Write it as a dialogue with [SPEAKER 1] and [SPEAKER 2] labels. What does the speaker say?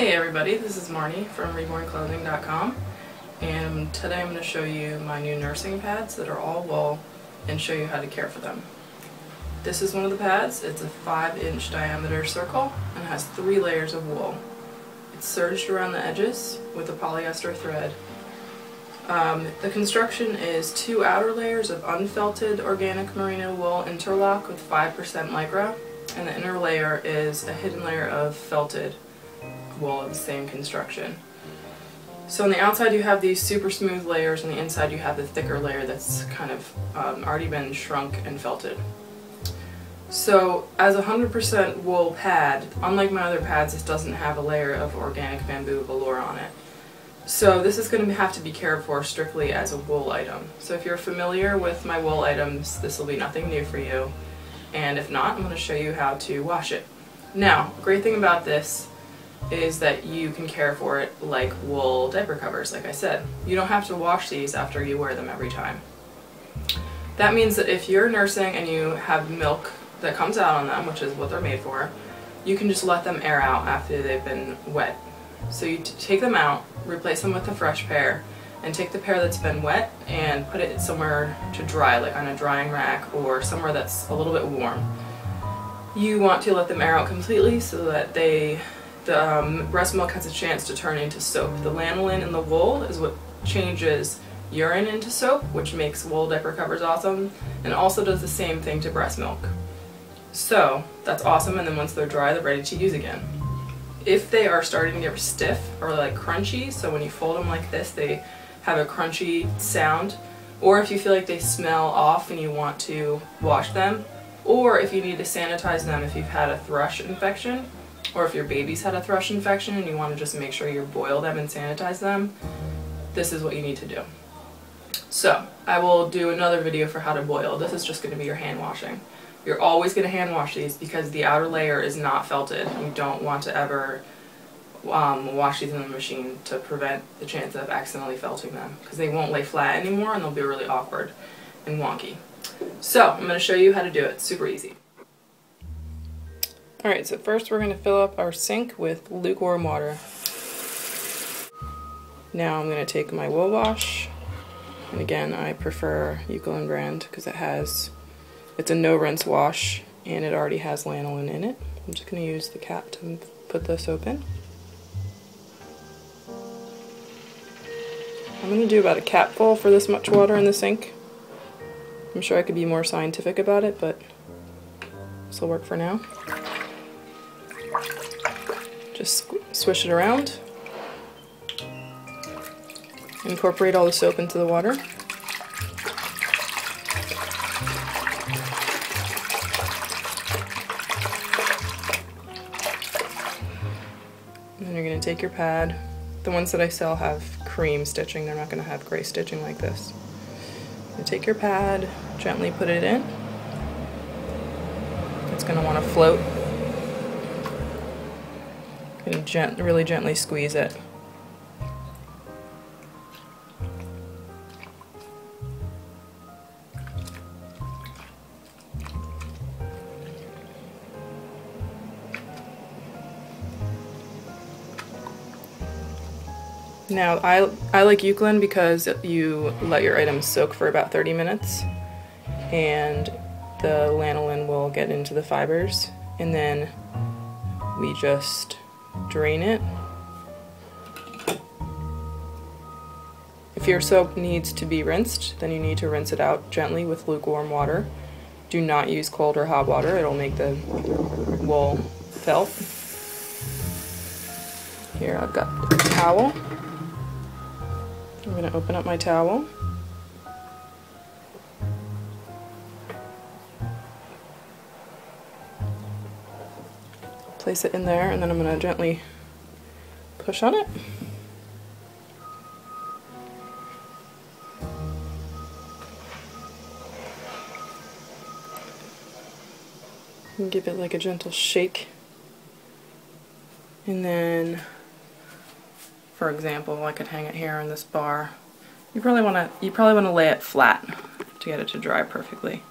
[SPEAKER 1] Hey everybody, this is Marnie from RebourneClothing.com, and today I'm going to show you my new nursing pads that are all wool and show you how to care for them. This is one of the pads. It's a 5-inch diameter circle and has 3 layers of wool. It's serged around the edges with a polyester thread. The construction is 2 outer layers of unfelted organic merino wool interlock with 5% lycra, and the inner layer is a hidden layer of felted wool of the same construction. So on the outside you have these super smooth layers, and the inside you have the thicker layer that's kind of already been shrunk and felted. So as a 100% wool pad, unlike my other pads, this doesn't have a layer of organic bamboo velour on it. So this is going to have to be cared for strictly as a wool item. So if you're familiar with my wool items, this will be nothing new for you. And if not, I'm going to show you how to wash it. Now, the great thing about this is that you can care for it like wool diaper covers, like I said. You don't have to wash these after you wear them every time. That means that if you're nursing and you have milk that comes out on them, which is what they're made for, you can just let them air out after they've been wet. So you take them out, replace them with a fresh pair, and take the pair that's been wet and put it somewhere to dry, like on a drying rack or somewhere that's a little bit warm. You want to let them air out completely so that the breast milk has a chance to turn into soap. The lanolin in the wool is what changes urine into soap, which makes wool diaper covers awesome, and also does the same thing to breast milk. So that's awesome, and then once they're dry, they're ready to use again. If they are starting to get stiff or like crunchy, so when you fold them like this they have a crunchy sound, or if you feel like they smell off and you want to wash them, or if you need to sanitize them if you've had a thrush infection, or if your baby's had a thrush infection and you want to just make sure you boil them and sanitize them, this is what you need to do. So I will do another video for how to boil. This is just going to be your hand washing. You're always going to hand wash these because the outer layer is not felted. You don't want to ever wash these in the machine to prevent the chance of accidentally felting them, because they won't lay flat anymore and they'll be really awkward and wonky. So I'm going to show you how to do it. Super easy. Alright, so first we're going to fill up our sink with lukewarm water. Now I'm going to take my wool wash, and again I prefer Eucalyptus brand because it's a no rinse wash and it already has lanolin in it. I'm just going to use the cap to put the soap in. I'm going to do about a capful for this much water in the sink. I'm sure I could be more scientific about it, but this will work for now. Just swish it around. Incorporate all the soap into the water. And then you're going to take your pad. The ones that I sell have cream stitching. They're not going to have gray stitching like this. You take your pad, gently put it in. It's going to want to float. And really gently squeeze it. Now I like Eucalyptus because you let your items soak for about 30 minutes and the lanolin will get into the fibers, and then we just drain it. If your soap needs to be rinsed, then you need to rinse it out gently with lukewarm water. Do not use cold or hot water, it'll make the wool felt. Here I've got a towel. I'm going to open up my towel. Place it in there, and then I'm going to gently push on it. And give it like a gentle shake. And then, for example, I could hang it here on this bar. You probably want to lay it flat to get it to dry perfectly.